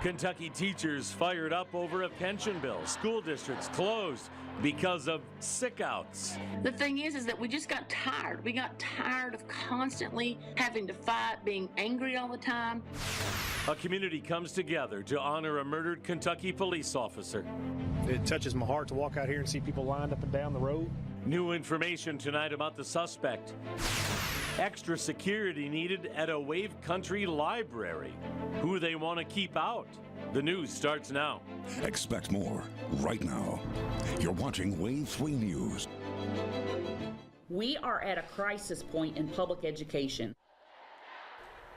Kentucky teachers fired up over a pension bill. School districts closed because of sick-outs. The thing is that we just got tired. We got tired of constantly having to fight, being angry all the time. A community comes together to honor a murdered Kentucky police officer. It touches my heart to walk out here and see people lined up and down the road. New information tonight about the suspect. Extra security needed at a Wave Country library. Who they want to keep out. The news starts now. Expect more right now. You're watching Wave 3 News. We are at a crisis point in public education.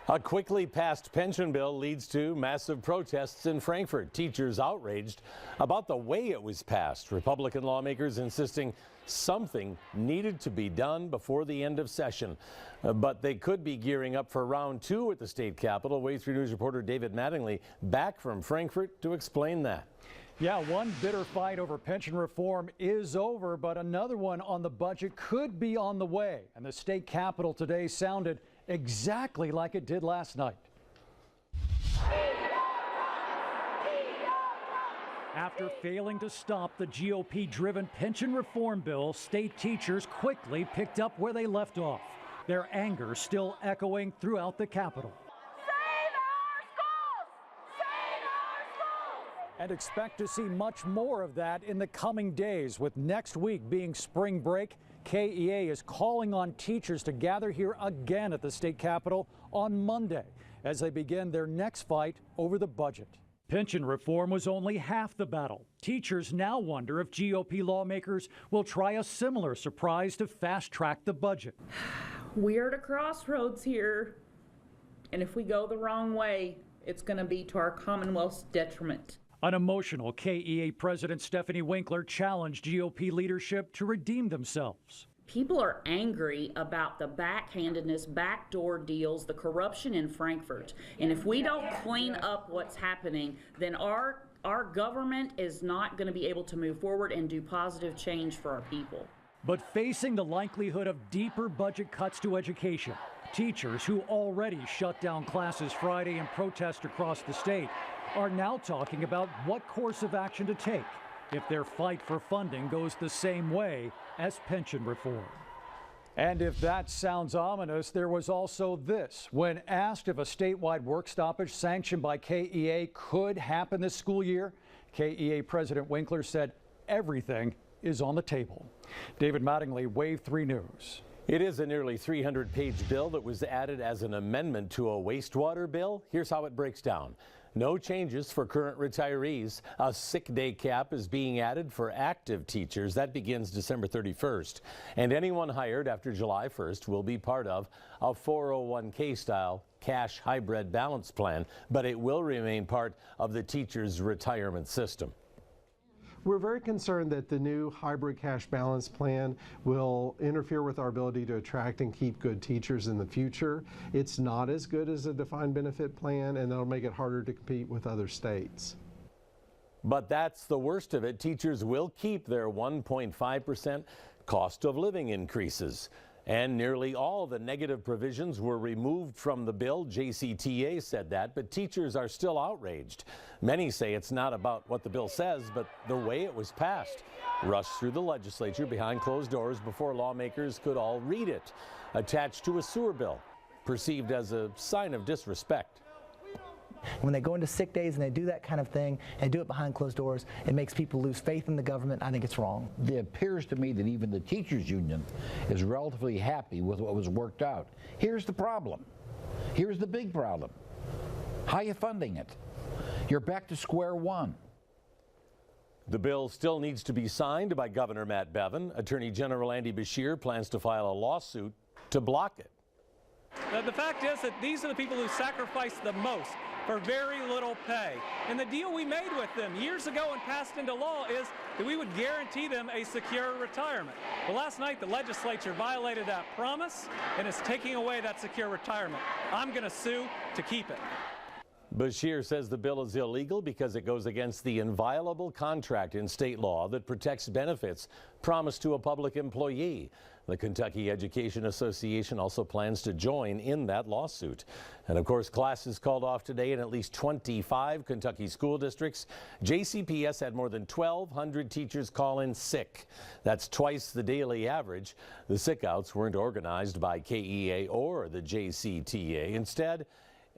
A quickly passed pension bill leads to massive protests in Frankfort. Teachers outraged about the way it was passed. Republican lawmakers insisting something needed to be done before the end of session. But they could be gearing up for round two at the state capitol. Wave 3 News reporter David Mattingly back from Frankfort to explain that. Yeah, one bitter fight over pension reform is over, but another one on the budget could be on the way. And the state capitol today sounded exactly like it did last night. After failing to stop the GOP-driven pension reform bill, state teachers quickly picked up where they left off, their anger still echoing throughout the Capitol. Save our schools! Save our schools! And expect to see much more of that in the coming days, with next week being spring break. KEA is calling on teachers to gather here again at the state capitol on Monday as they begin their next fight over the budget. Pension reform was only half the battle. Teachers now wonder if GOP lawmakers will try a similar surprise to fast-track the budget. We're at a crossroads here, and if we go the wrong way, it's going to be to our Commonwealth's detriment. An emotional KEA President Stephanie Winkler challenged GOP leadership to redeem themselves. People are angry about the backhandedness, backdoor deals, the corruption in Frankfort. And if we don't clean up what's happening, then our government is not going to be able to move forward and do positive change for our people. But facing the likelihood of deeper budget cuts to education, teachers who already shut down classes Friday in protest across the state are now talking about what course of action to take if their fight for funding goes the same way as pension reform. And if that sounds ominous, there was also this. When asked if a statewide work stoppage sanctioned by KEA could happen this school year, KEA President Winkler said everything is on the table. David Mattingly, Wave 3 News. It is a nearly 300-page bill that was added as an amendment to a wastewater bill. Here's how it breaks down. No changes for current retirees. A sick day cap is being added for active teachers. That begins December 31st. And anyone hired after July 1st will be part of a 401k style cash hybrid balance plan, but it will remain part of the teacher's retirement system. We're very concerned that the new hybrid cash balance plan will interfere with our ability to attract and keep good teachers in the future. It's not as good as a defined benefit plan, and that'll make it harder to compete with other states. But that's the worst of it. Teachers will keep their 1.5% cost of living increases. And nearly all the negative provisions were removed from the bill. JCTA said that, but teachers are still outraged. Many say it's not about what the bill says, but the way it was passed. Rushed through the legislature behind closed doors before lawmakers could all read it. Attached to a sewer bill, perceived as a sign of disrespect. When they go into sick days and they do that kind of thing and do it behind closed doors, it makes people lose faith in the government. I think it's wrong. It appears to me that even the teachers union is relatively happy with what was worked out. Here's the problem. Here's the big problem. How are you funding it? You're back to square one. The bill still needs to be signed by Governor Matt Bevin. Attorney General Andy Beshear plans to file a lawsuit to block it. The fact is that these are the people who sacrifice the most for very little pay. And the deal we made with them years ago and passed into law is that we would guarantee them a secure retirement. Well, last night the legislature violated that promise and is taking away that secure retirement. I'm going to sue to keep it. Bashir says the bill is illegal because it goes against the inviolable contract in state law that protects benefits promised to a public employee. The Kentucky Education Association also plans to join in that lawsuit. And of course, classes called off today in at least 25 Kentucky school districts. JCPS had more than 1,200 teachers call in sick. That's twice the daily average. The sick-outs weren't organized by KEA or the JCTA. Instead,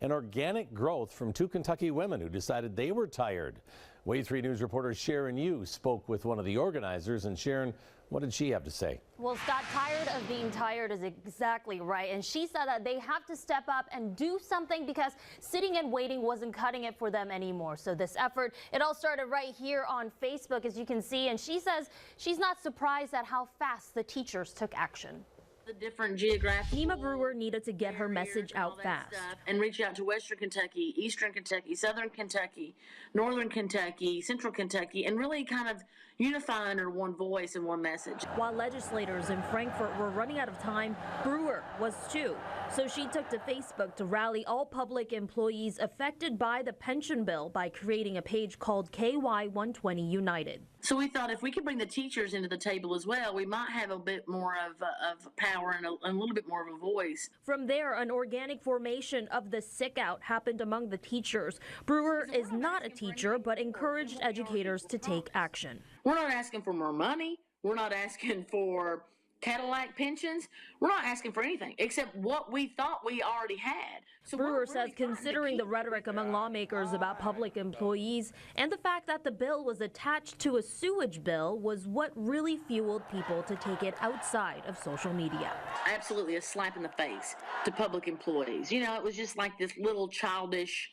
an organic growth from two Kentucky women who decided they were tired. Wave 3 News reporter Sharon spoke with one of the organizers. And Sharon, what did she have to say? Well, Scott, tired of being tired is exactly right. And she said that they have to step up and do something because sitting and waiting wasn't cutting it for them anymore. So this effort, it all started right here on Facebook, as you can see. And she says she's not surprised at how fast the teachers took action. The different geographic. Nima Brewer needed to get her message out fast and reach out to Western Kentucky, Eastern Kentucky, Southern Kentucky, Northern Kentucky, Central Kentucky, and really kind of unify under one voice and one message. While legislators in Frankfort were running out of time, Brewer was too. So she took to Facebook to rally all public employees affected by the pension bill by creating a page called KY120 United. So we thought if we could bring the teachers into the table as well, we might have a bit more of power and a little bit more of a voice. From there, an organic formation of the sick out happened among the teachers. Brewer is not a teacher, but encouraged educators to take action. We're not asking for more money. We're not asking for Cadillac pensions. We're not asking for anything except what we thought we already had. So Brewer says considering the rhetoric among lawmakers about public employees and the fact that the bill was attached to a sewage bill was what really fueled people to take it outside of social media. Absolutely a slap in the face to public employees. You know, it was just like this little childish,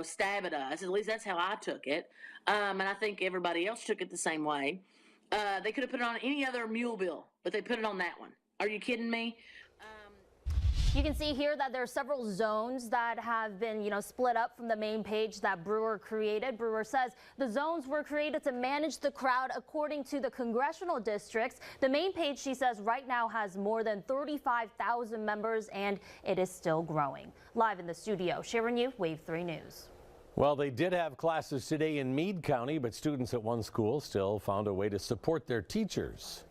stab at us. At least that's how I took it. And I think everybody else took it the same way. They could have put it on any other mule bill, but they put it on that one. Are you kidding me? You can see here that there are several zones that have been, split up from the main page that Brewer created. Brewer says the zones were created to manage the crowd according to the congressional districts. The main page, she says, right now has more than 35,000 members, and it is still growing. Live in the studio, Sharon, Wave 3 News. Well, they did have classes today in Meade County, but students at one school still found a way to support their teachers.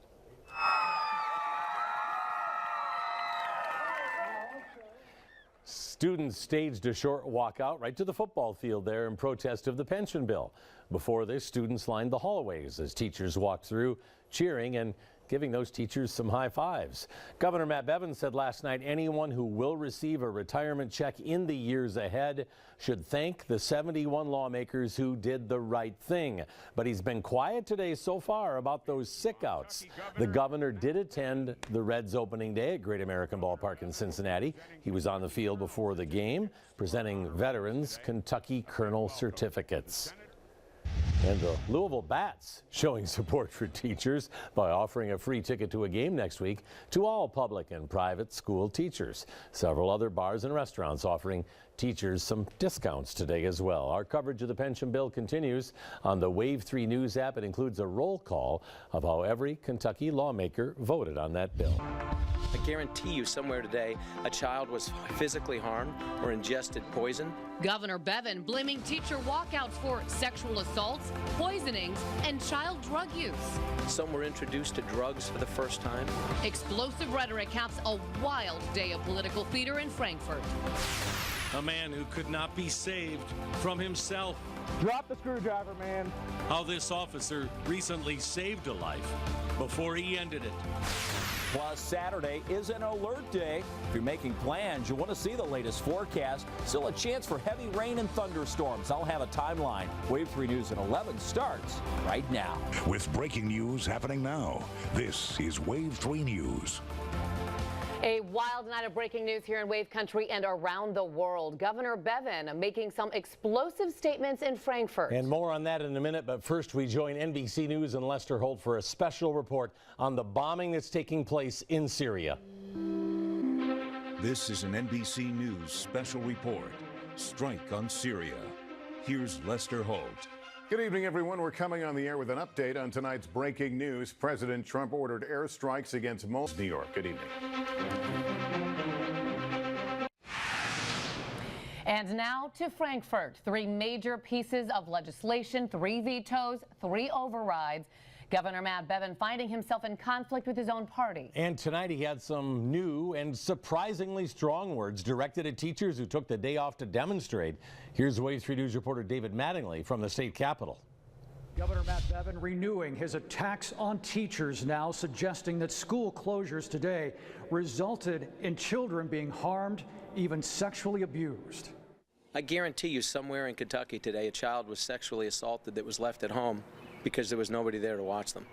Students staged a short walkout right to the football field there in protest of the pension bill. Before this, students lined the hallways as teachers walked through, cheering and giving those teachers some high fives. Governor Matt Bevin said last night anyone who will receive a retirement check in the years ahead should thank the 71 lawmakers who did the right thing. But he's been quiet today so far about those sick-outs. The governor did attend the Reds opening day at Great American Ballpark in Cincinnati. He was on the field before the game, presenting veterans Kentucky Colonel certificates. And the Louisville Bats showing support for teachers by offering a free ticket to a game next week to all public and private school teachers. Several other bars and restaurants offering teachers some discounts today as well. Our coverage of the pension bill continues on the Wave 3 News app. It includes a roll call of how every Kentucky lawmaker voted on that bill. I guarantee you somewhere today a child was physically harmed or ingested poison. Governor Bevin blaming teacher walkouts for sexual assaults, poisonings, and child drug use. Some were introduced to drugs for the first time. Explosive rhetoric caps a wild day of political theater in Frankfort. A man who could not be saved from himself. Drop the screwdriver, man. How this officer recently saved a life before he ended it. Plus, Saturday is an alert day. If you're making plans, you want to see the latest forecast. Still a chance for heavy rain and thunderstorms. I'll have a timeline. Wave 3 News at 11 starts right now. With breaking news happening now, this is Wave 3 News. A wild night of breaking news here in Wave Country and around the world. Governor Bevin making some explosive statements in Frankfort. And more on that in a minute, but first we join NBC News and Lester Holt for a special report on the bombing that's taking place in Syria. This is an NBC News special report. Strike on Syria. Here's Lester Holt. Good evening, everyone. We're coming on the air with an update on tonight's breaking news. President Trump ordered airstrikes against New York. Good evening. And now to Frankfurt. 3 major pieces of legislation, 3 vetoes, 3 overrides. Governor Matt Bevin finding himself in conflict with his own party. And tonight he had some new and surprisingly strong words directed at teachers who took the day off to demonstrate. Here's Wave 3 News reporter David Mattingly from the state capitol. Governor Matt Bevin renewing his attacks on teachers now, suggesting that school closures today resulted in children being harmed, even sexually abused. I guarantee you somewhere in Kentucky today a child was sexually assaulted that was left at home because there was nobody there to watch them.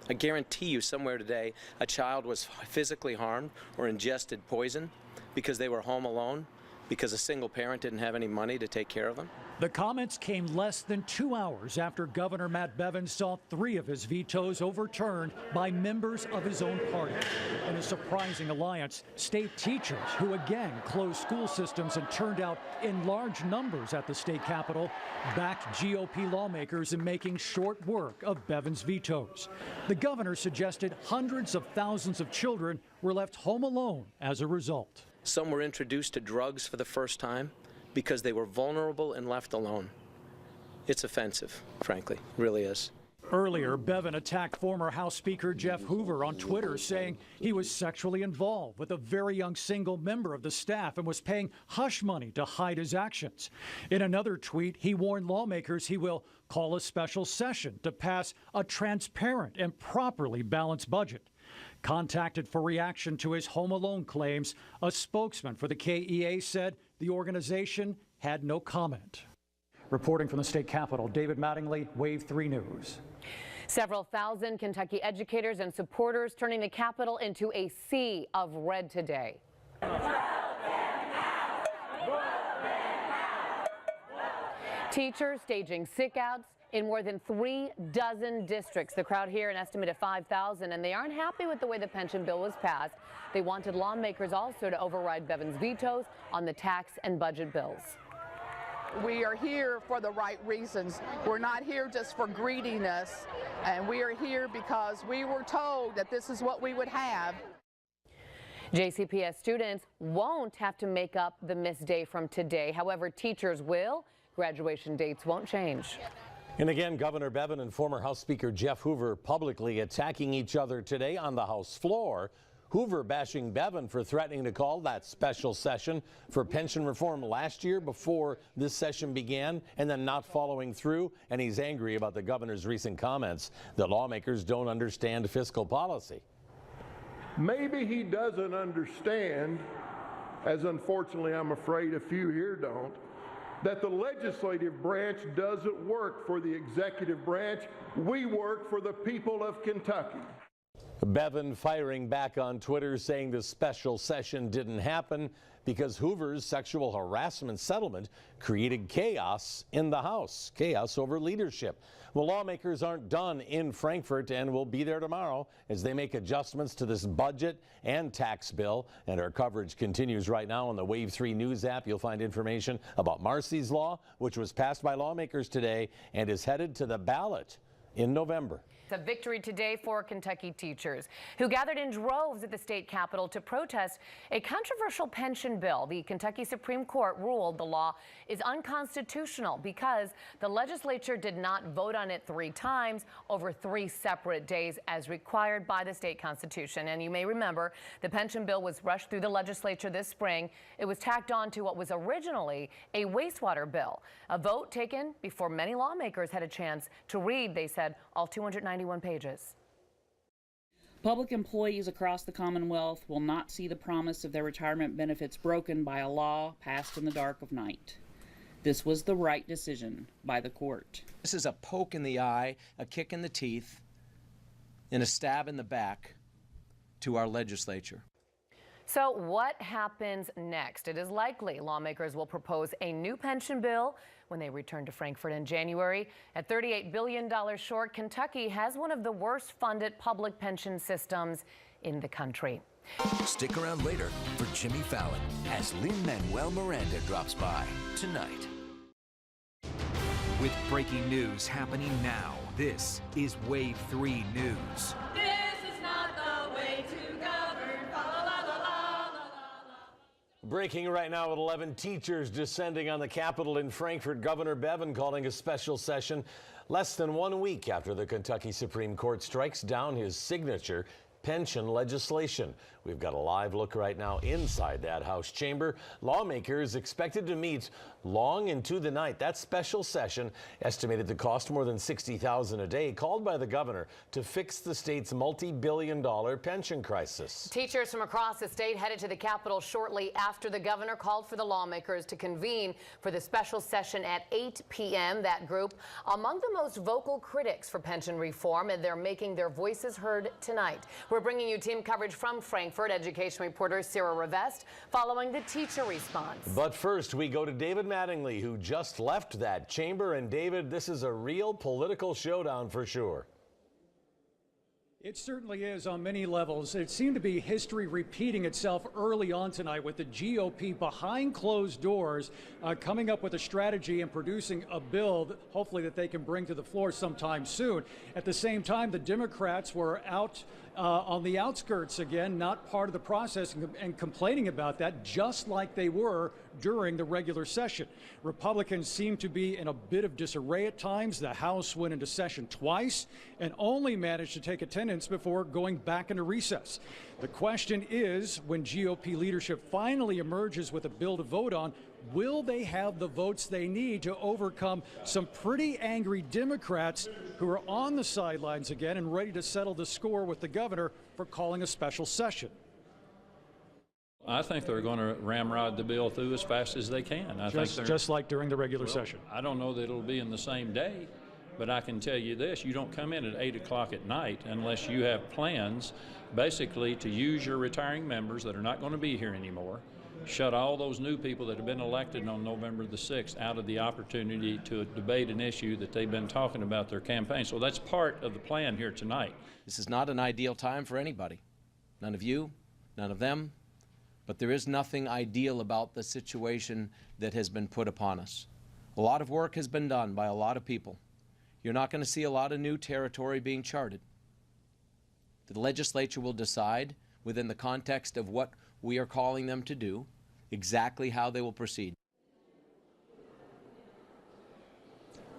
I guarantee you somewhere today a child was physically harmed or ingested poison because they were home alone, because a single parent didn't have any money to take care of them. The comments came less than 2 hours after Governor Matt Bevin saw 3 of his vetoes overturned by members of his own party. In a surprising alliance, state teachers, who again closed school systems and turned out in large numbers at the state capitol, backed GOP lawmakers in making short work of Bevin's vetoes. The governor suggested hundreds of thousands of children were left home alone as a result. Some were introduced to drugs for the first time because they were vulnerable and left alone. It's offensive, frankly, it really is. Earlier, Bevin attacked former House Speaker Jeff Hoover on Twitter, saying he was sexually involved with a very young single member of the staff and was paying hush money to hide his actions. In another tweet, he warned lawmakers he will call a special session to pass a transparent and properly balanced budget. Contacted for reaction to his home alone claims, a spokesman for the KEA said the organization had no comment. Reporting from the state capitol, David Mattingly, Wave 3 News. Several thousand Kentucky educators and supporters turning the Capitol into a sea of red today. Teachers staging sick-outs in more than 3 dozen districts. The crowd here, an estimate of 5,000, and they aren't happy with the way the pension bill was passed. They wanted lawmakers also to override Bevin's vetoes on the tax and budget bills. We are here for the right reasons. We're not here just for greediness, and we are here because we were told that this is what we would have. JCPS students won't have to make up the missed day from today. However, teachers will. Graduation dates won't change. And again, Governor Bevin and former House Speaker Jeff Hoover publicly attacking each other today on the House floor. Hoover bashing Bevin for threatening to call that special session for pension reform last year before this session began and then not following through. And he's angry about the governor's recent comments that lawmakers don't understand fiscal policy. Maybe he doesn't understand, as unfortunately I'm afraid a few here don't, that the legislative branch doesn't work for the executive branch. We work for the people of Kentucky. Bevin firing back on Twitter, saying the special session didn't happen because Hoover's sexual harassment settlement created chaos in the House, chaos over leadership. Well, lawmakers aren't done in Frankfurt and will be there tomorrow as they make adjustments to this budget and tax bill. And our coverage continues right now on the Wave 3 News app. You'll find information about Marcy's Law, which was passed by lawmakers today and is headed to the ballot in November. It's a victory today for Kentucky teachers who gathered in droves at the state capitol to protest a controversial pension bill. The Kentucky Supreme Court ruled the law is unconstitutional because the legislature did not vote on it 3 times over 3 separate days as required by the state constitution. And you may remember the pension bill was rushed through the legislature this spring. It was tacked on to what was originally a wastewater bill. A vote taken before many lawmakers had a chance to read, they said, all 291 pages. Public employees across the Commonwealth will not see the promise of their retirement benefits broken by a law passed in the dark of night. This was the right decision by the court. This is a poke in the eye, a kick in the teeth, and a stab in the back to our legislature. So what happens next? It is likely lawmakers will propose a new pension bill when they return to Frankfurt in January. At $38 billion short, Kentucky has one of the worst funded public pension systems in the country. Stick around later for Jimmy Fallon as Lin-Manuel Miranda drops by tonight. With breaking news happening now, this is Wave 3 News. Breaking right now at 11, teachers descending on the Capitol in Frankfort. Governor Bevin calling a special session less than 1 week after the Kentucky Supreme Court strikes down his signature pension legislation. We've got a live look right now inside that House chamber. Lawmakers expected to meet long into the night. That special session, estimated to cost more than $60,000 a day, called by the governor to fix the state's multi-billion-dollar pension crisis. Teachers from across the state headed to the Capitol shortly after the governor called for the lawmakers to convene for the special session at 8 p.m. That group, among the most vocal critics for pension reform, and they're making their voices heard tonight. We're bringing you team coverage from Frankfort. Education reporter Sara Rivest following the teacher response. But first, we go to David Mattingly, who just left that chamber. And David, this is a real political showdown for sure. It certainly is on many levels. It seemed to be history repeating itself early on tonight with the GOP behind closed doors coming up with a strategy and producing a bill, hopefully that they can bring to the floor sometime soon. At the same time, the Democrats were out on the outskirts again, not part of the process, and complaining about that, just like they were during the regular session. Republicans seem to be in a bit of disarray at times. The House went into session twice and only managed to take attendance before going back into recess. The question is, when GOP leadership finally emerges with a bill to vote on, will they have the votes they need to overcome some pretty angry Democrats who are on the sidelines again and ready to settle the score with the governor for calling a special session? I think they're going to ramrod the bill through as fast as they can. Just like during the regular session. I don't know that it'll be in the same day, but I can tell you this: you don't come in at 8 o'clock at night unless you have plans basically to use your retiring members that are not going to be here anymore, shut all those new people that have been elected on November the 6th out of the opportunity to debate an issue that they've been talking about their campaign. So that's part of the plan here tonight. This is not an ideal time for anybody. None of you, none of them. But there is nothing ideal about the situation that has been put upon us. A lot of work has been done by a lot of people. You're not going to see a lot of new territory being charted. The legislature will decide, within the context of what we are calling them to do, exactly how they will proceed.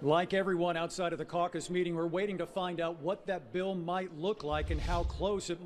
Like everyone outside of the caucus meeting, we're waiting to find out what that bill might look like and how closely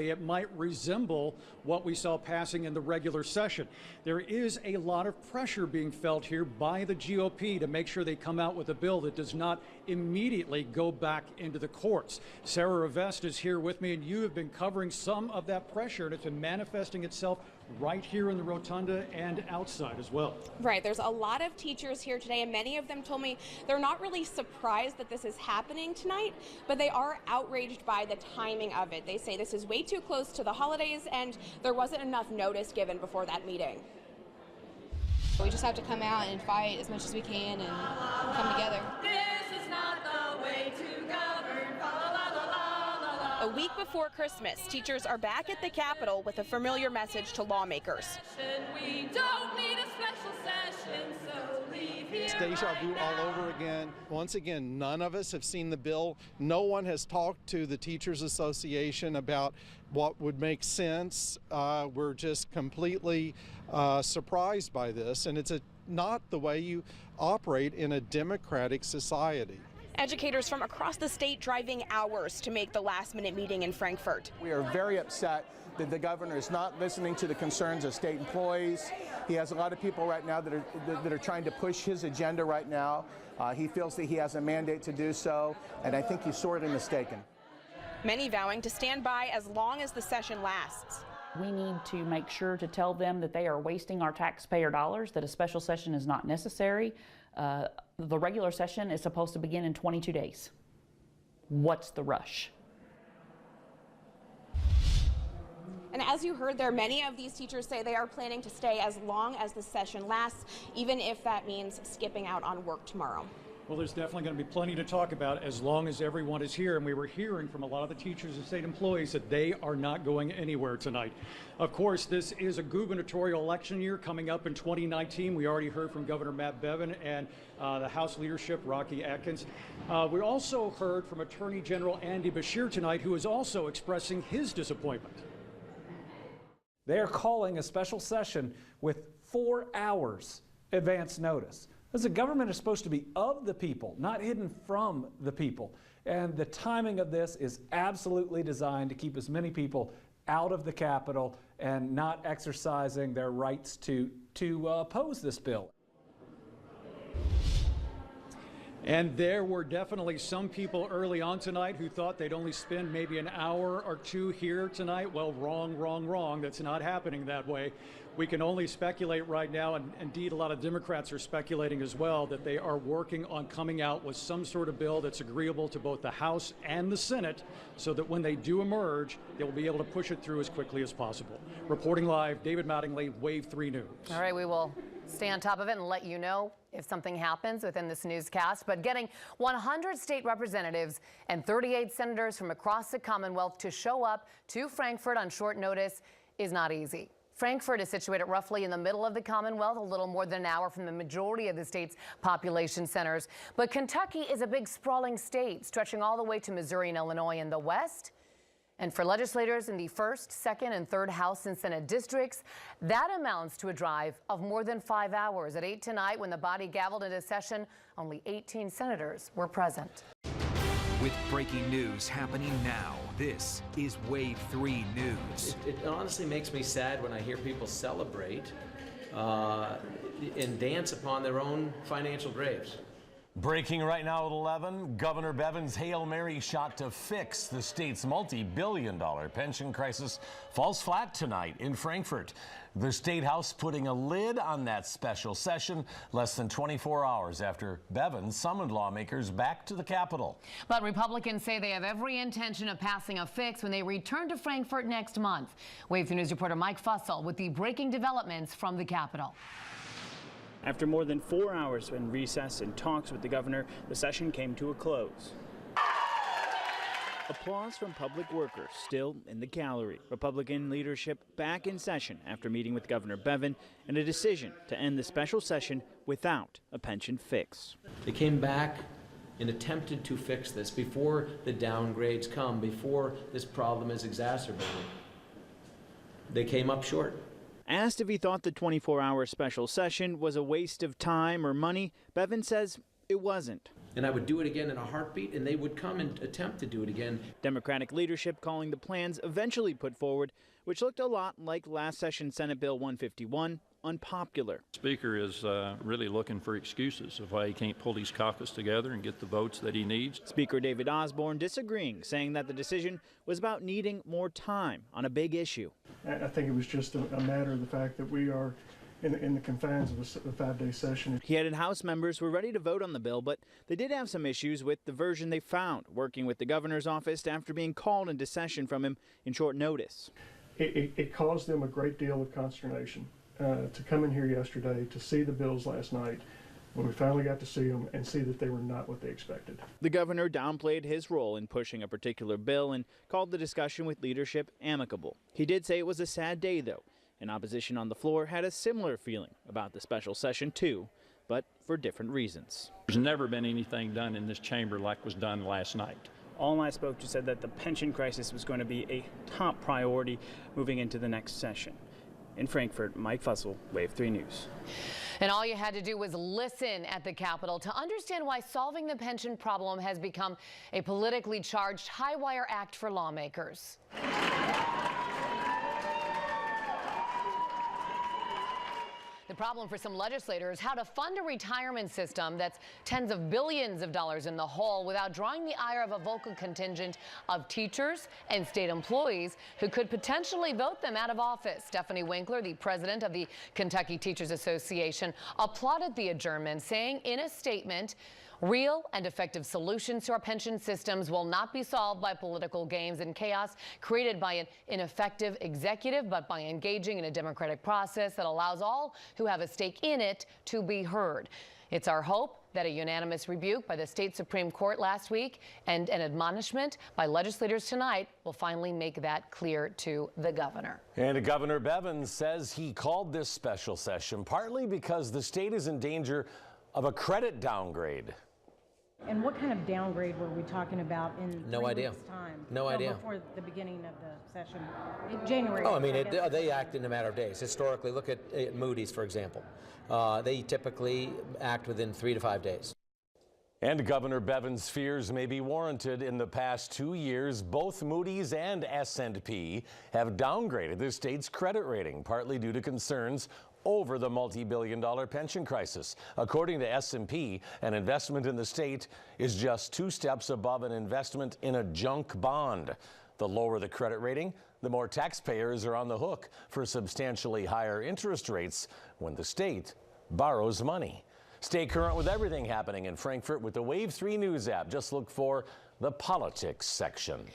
it might resemble what we saw passing in the regular session. There is a lot of pressure being felt here by the GOP to make sure they come out with a bill that does not immediately go back into the courts. Sara Rivest is here with me, and you have been covering some of that pressure, and it's been manifesting itself right here in the rotunda and outside as well. Right, there's a lot of teachers here today, and many of them told me they're not really surprised that this is happening tonight, but they are outraged by the timing of it. They say this is way too close to the holidays and there wasn't enough notice given before that meeting. We just have to come out and fight as much as we can and come together. This is not the way to govern. A week before Christmas, teachers are back at the Capitol with a familiar message to lawmakers. We don't need a special session, so leave here. It's deja vu all over again. Once again, none of us have seen the bill. No one has talked to the Teachers Association about what would make sense. We're just completely surprised by this, and it's not the way you operate in a democratic society. Educators from across the state driving hours to make the last-minute meeting in Frankfort. We are very upset that the governor is not listening to the concerns of state employees. He has a lot of people right now that are trying to push his agenda right now. He feels that he has a mandate to do so, and I think he's sorely mistaken. Many vowing to stand by as long as the session lasts. We need to make sure to tell them that they are wasting our taxpayer dollars, that a special session is not necessary. The regular session is supposed to begin in 22 days. What's the rush? And as you heard there, many of these teachers say they are planning to stay as long as the session lasts, even if that means skipping out on work tomorrow. Well, there's definitely going to be plenty to talk about as long as everyone is here. And we were hearing from a lot of the teachers and state employees that they are not going anywhere tonight. Of course, this is a gubernatorial election year coming up in 2019. We already heard from Governor Matt Bevin and the House leadership, Rocky Atkins. We also heard from Attorney General Andy Beshear tonight, who is also expressing his disappointment. They are calling a special session with 4 hours advance notice. As the government is supposed to be of the people, not hidden from the people. And the timing of this is absolutely designed to keep as many people out of the Capitol and not exercising their rights to oppose this bill. And there were definitely some people early on tonight who thought they'd only spend maybe an hour or two here tonight. Well, wrong, wrong, wrong. That's not happening that way. We can only speculate right now, and indeed a lot of Democrats are speculating as well, that they are working on coming out with some sort of bill that's agreeable to both the House and the Senate, so that when they do emerge, they will be able to push it through as quickly as possible. Reporting live, David Mattingly, Wave 3 News. All right, we will stay on top of it and let you know if something happens within this newscast. But getting 100 state representatives and 38 senators from across the Commonwealth to show up to Frankfort on short notice is not easy. Frankfort is situated roughly in the middle of the Commonwealth, a little more than an hour from the majority of the state's population centers. But Kentucky is a big sprawling state, stretching all the way to Missouri and Illinois in the west. And for legislators in the 1st, 2nd, and 3rd House and Senate districts, that amounts to a drive of more than 5 hours. At 8 tonight, when the body gavelled into session, only 18 senators were present. With breaking news happening now, this is Wave 3 News. It honestly makes me sad when I hear people celebrate and dance upon their own financial graves. Breaking right now at 11, Governor Bevin's Hail Mary shot to fix the state's multi-billion-dollar pension crisis falls flat tonight in Frankfort. The State House putting a lid on that special session less than 24 hours after Bevin summoned lawmakers back to the Capitol. But Republicans say they have every intention of passing a fix when they return to Frankfort next month. Wave 3 News reporter Mike Fussell with the breaking developments from the Capitol. After more than 4 hours in recess and talks with the governor, the session came to a close. Applause from public workers still in the gallery. Republican leadership back in session after meeting with Governor Bevin and a decision to end the special session without a pension fix. They came back and attempted to fix this before the downgrades come, before this problem is exacerbated. They came up short. Asked if he thought the 24-hour special session was a waste of time or money, Bevin says it wasn't. And I would do it again in a heartbeat, and they would come and attempt to do it again. Democratic leadership calling the plans eventually put forward, which looked a lot like last session's Senate Bill 151, unpopular. Speaker is really looking for excuses of why he can't pull his caucus together and get the votes that he needs. Speaker David Osborne disagreeing, saying that the decision was about needing more time on a big issue. I think it was just a matter of the fact that we are in the confines of a 5-day session. He added House members were ready to vote on the bill, but they did have some issues with the version they found, working with the governor's office after being called into session from him in short notice. It caused them a great deal of consternation to come in here yesterday, to see the bills last night, when we finally got to see them and see that they were not what they expected. The governor downplayed his role in pushing a particular bill and called the discussion with leadership amicable. He did say it was a sad day, though, and opposition on the floor had a similar feeling about the special session, too, but for different reasons. There's never been anything done in this chamber like was done last night. All I spoke to said that the pension crisis was going to be a top priority moving into the next session. In Frankfort, Mike Fussell, Wave 3 News. And all you had to do was listen at the Capitol to understand why solving the pension problem has become a politically charged high-wire act for lawmakers. The problem for some legislators, how to fund a retirement system that's tens of billions of dollars in the hole without drawing the ire of a vocal contingent of teachers and state employees who could potentially vote them out of office. Stephanie Winkler, the president of the Kentucky Teachers Association, applauded the adjournment, saying in a statement, real and effective solutions to our pension systems will not be solved by political games and chaos created by an ineffective executive, but by engaging in a democratic process that allows all who have a stake in it to be heard. It's our hope that a unanimous rebuke by the state Supreme Court last week and an admonishment by legislators tonight will finally make that clear to the governor. And Governor Bevin says he called this special session partly because the state is in danger of a credit downgrade. And what kind of downgrade were we talking about in No 3 idea. weeks' time? No idea. Before the beginning of the session, in January. Oh, I mean, I guess. they act in a matter of days. Historically, look at Moody's, for example. They typically act within 3 to 5 days. And Governor Bevin's fears may be warranted. In the past 2 years, both Moody's and S&P have downgraded the state's credit rating, partly due to concerns over the multi-billion-dollar pension crisis. According to S&P, an investment in the state is just 2 steps above an investment in a junk bond. The lower the credit rating, the more taxpayers are on the hook for substantially higher interest rates when the state borrows money. Stay current with everything happening in Frankfurt with the Wave 3 News app. Just look for the politics section.